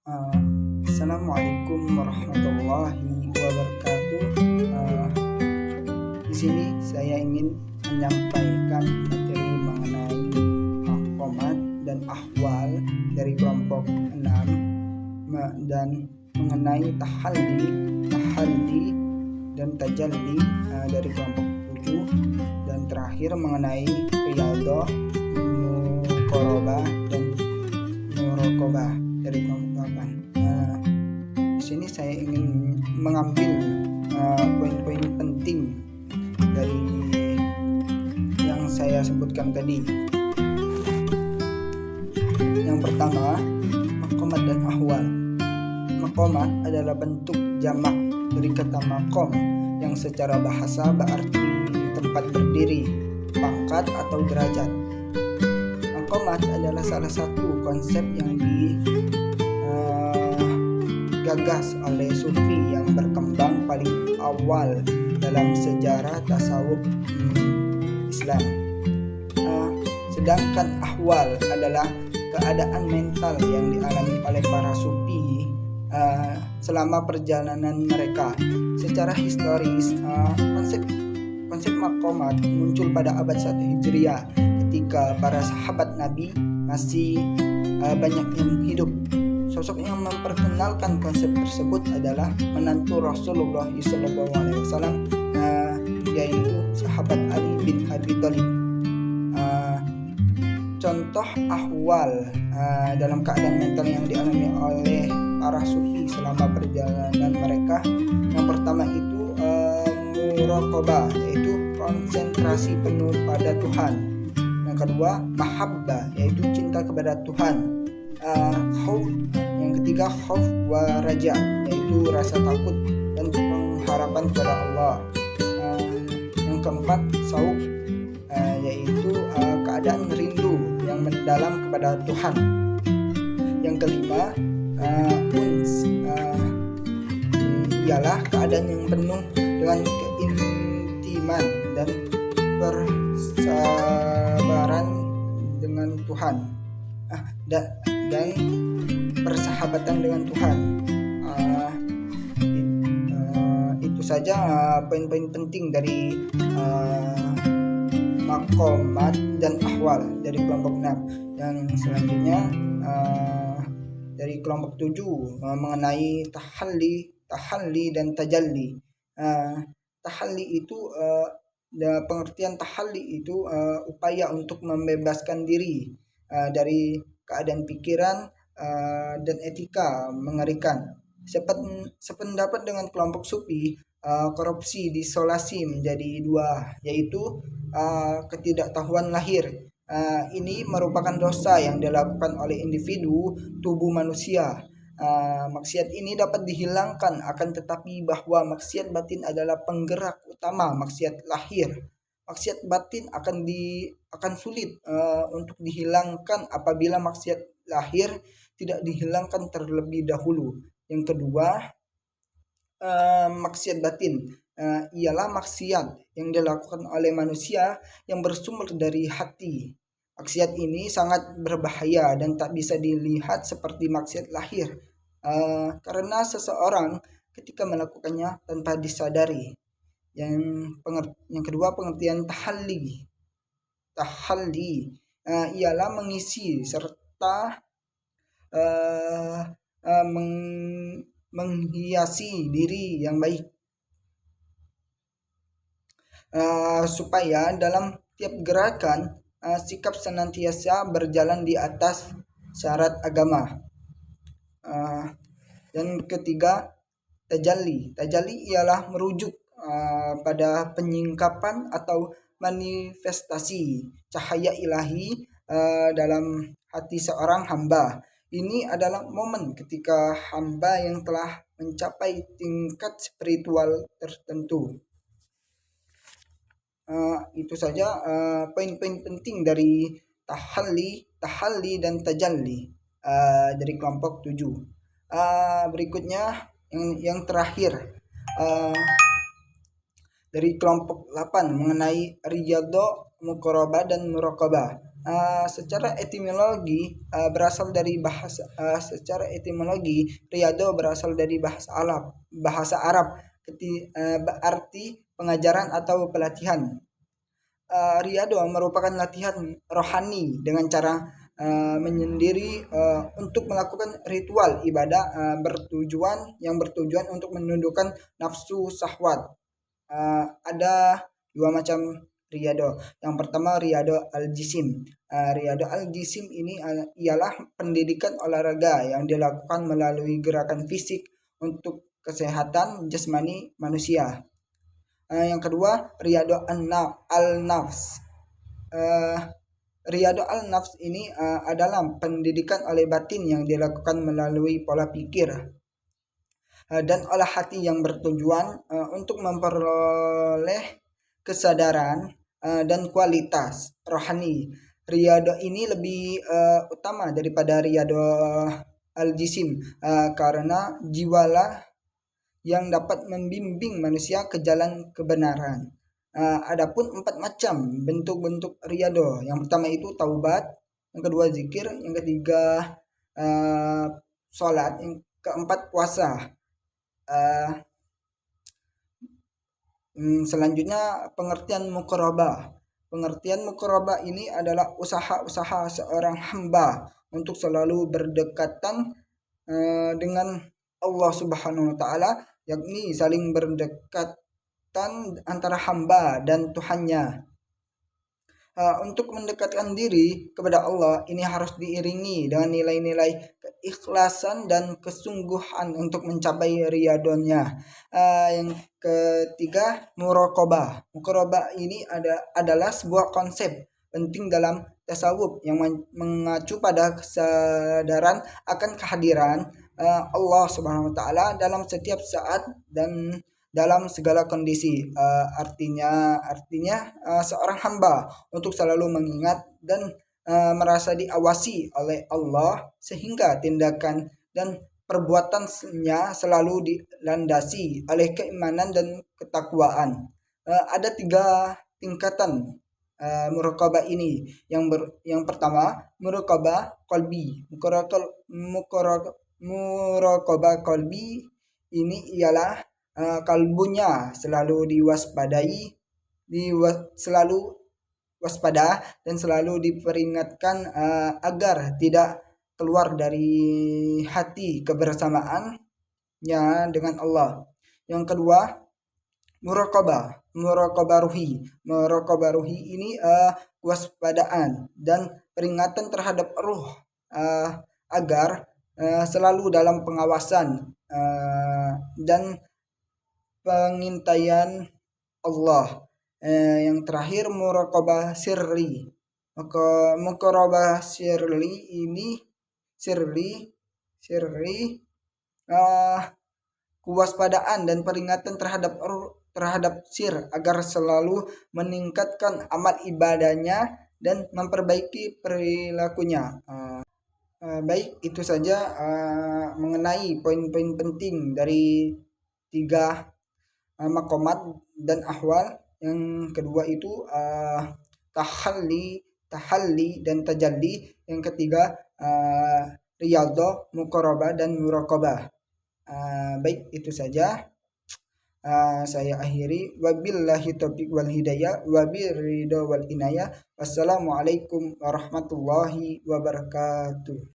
Uh, Assalamualaikum warahmatullahi wabarakatuh. Uh, di sini saya ingin menyampaikan materi mengenai maqamat dan ahwal dari kelompok 6 dan mengenai tahalli dan tajalli dari kelompok 7, dan terakhir mengenai riyadhah, muqarabah dan muraqabah dari kelompok 8. Di sini saya ingin mengambil poin-poin penting dari yang saya sebutkan tadi. Yang pertama, maqamat dan ahwal. Maqamat adalah bentuk jamak dari kata maqam yang secara bahasa berarti tempat berdiri, pangkat atau derajat. Maqamat adalah salah satu konsep yang digagas oleh sufi yang berkembang paling awal dalam sejarah tasawuf Islam. Sedangkan ahwal adalah keadaan mental yang dialami oleh para sufi selama perjalanan mereka. Secara historis, konsep maqamat muncul pada abad 1 Hijriah ketika para sahabat Nabi masih banyak yang hidup. Sosok yang memperkenalkan konsep tersebut adalah menantu Rasulullah SAW, yaitu sahabat Ali bin Abi Thalib. Contoh ahwal dalam keadaan mental yang dialami oleh para sufi selama perjalanan mereka. Yang pertama itu muraqabah, yaitu konsentrasi penuh pada Tuhan. Yang kedua mahabbah, yaitu cinta kepada Tuhan. Khauf, yang ketiga khauf wa raja, yaitu rasa takut dan pengharapan kepada Allah. Yang keempat sauk, yaitu keadaan rindu yang mendalam kepada Tuhan. Yang kelima uns, ialah keadaan yang penuh dengan keintiman dan persabaran dengan Tuhan, dan persahabatan dengan Tuhan. Itu saja poin-poin penting dari maqamat dan ahwal dari kelompok 6. Yang selanjutnya dari kelompok 7 mengenai tahalli dan tajalli. Tahalli itu pengertian tahalli itu upaya untuk membebaskan diri dari keadaan pikiran dan etika mengerikan. Sependapat dengan kelompok sufi, korupsi diisolasi menjadi dua, yaitu ketidaktahuan lahir. Ini merupakan dosa yang dilakukan oleh individu tubuh manusia. Maksiat ini dapat dihilangkan, akan tetapi bahwa maksiat batin adalah penggerak utama maksiat lahir. Maksiat batin akan sulit untuk dihilangkan apabila maksiat lahir tidak dihilangkan terlebih dahulu. Yang kedua, maksiat batin ialah maksiat yang dilakukan oleh manusia yang bersumber dari hati. Maksiat ini sangat berbahaya dan tak bisa dilihat seperti maksiat lahir, karena seseorang ketika melakukannya tanpa disadari. Yang kedua, pengertian tahalli ialah mengisi serta menghiasi diri yang baik, supaya dalam tiap gerakan sikap senantiasa berjalan di atas syarat agama. Dan ketiga, tajalli ialah merujuk pada penyingkapan atau manifestasi cahaya ilahi dalam hati seorang hamba. Ini adalah momen ketika hamba yang telah mencapai tingkat spiritual tertentu. Itu saja poin-poin penting dari tahalli dan tajalli dari kelompok 7. Berikutnya yang terakhir dari kelompok 8 mengenai riyadhah, muqarabah dan muraqabah. Secara etimologi berasal dari bahasa secara etimologi riyadhah berasal dari bahasa Arab berarti pengajaran atau pelatihan. Riyadhah merupakan latihan rohani dengan cara menyendiri untuk melakukan ritual ibadah bertujuan untuk menundukkan nafsu syahwat. Ada dua macam riyadhah. Yang pertama riyadhah al-jisim. Riyadhah al-jisim ini ialah pendidikan olahraga yang dilakukan melalui gerakan fisik untuk kesehatan jasmani manusia. Yang kedua riyadhah al-nafs. Riyadhah al-nafs ini adalah pendidikan oleh batin yang dilakukan melalui pola pikir dan olah hati yang bertujuan untuk memperoleh kesadaran dan kualitas rohani. Riyadhah ini lebih utama daripada riyadhah al-jisim karena jiwalah yang dapat membimbing manusia ke jalan kebenaran. Adapun 4 macam bentuk-bentuk riyadhah. Yang pertama itu taubat, yang kedua zikir, yang ketiga sholat, yang keempat puasa. Selanjutnya pengertian muqarabah. Pengertian muqarabah ini adalah usaha-usaha seorang hamba untuk selalu berdekatan dengan Allah Subhanahu wa taala, yakni saling berdekatan antara hamba dan Tuhannya. Untuk mendekatkan diri kepada Allah ini harus diiringi dengan nilai-nilai keikhlasan dan kesungguhan untuk mencapai riyadhahnya. Yang ketiga muraqabah. Muraqabah ini adalah sebuah konsep penting dalam tasawuf yang mengacu pada kesadaran akan kehadiran Allah Subhanahu wa taala dalam setiap saat dan dalam segala kondisi. Artinya seorang hamba untuk selalu mengingat dan merasa diawasi oleh Allah sehingga tindakan dan perbuatannya selalu dilandasi oleh keimanan dan ketakwaan. Ada 3 tingkatan muraqabah ini. Yang pertama muraqabah qalbi. Muraqabah qalbi ini ialah kalbunya selalu selalu waspada dan selalu diperingatkan agar tidak keluar dari hati kebersamaannya dengan Allah. Yang kedua muraqabah ruhi. Muraqabah ruhi ini waspadaan dan peringatan terhadap ruh agar selalu dalam pengawasan dan pengintaian Allah. Yang terakhir muraqabah sirri. Muraqabah sirri ini sirri kewaspadaan dan peringatan terhadap sir agar selalu meningkatkan amal ibadahnya dan memperbaiki perilakunya. Baik, itu saja mengenai poin-poin penting dari 3 maqamat dan ahwal. Yang kedua itu tahalli dan tajalli. Yang ketiga riyadhah, muqarabah dan muraqabah. Baik, itu saja. Saya akhiri. Wabillahi taufiq wal hidayah wabiridho wal inayah. Wassalamualaikum warahmatullahi wabarakatuh.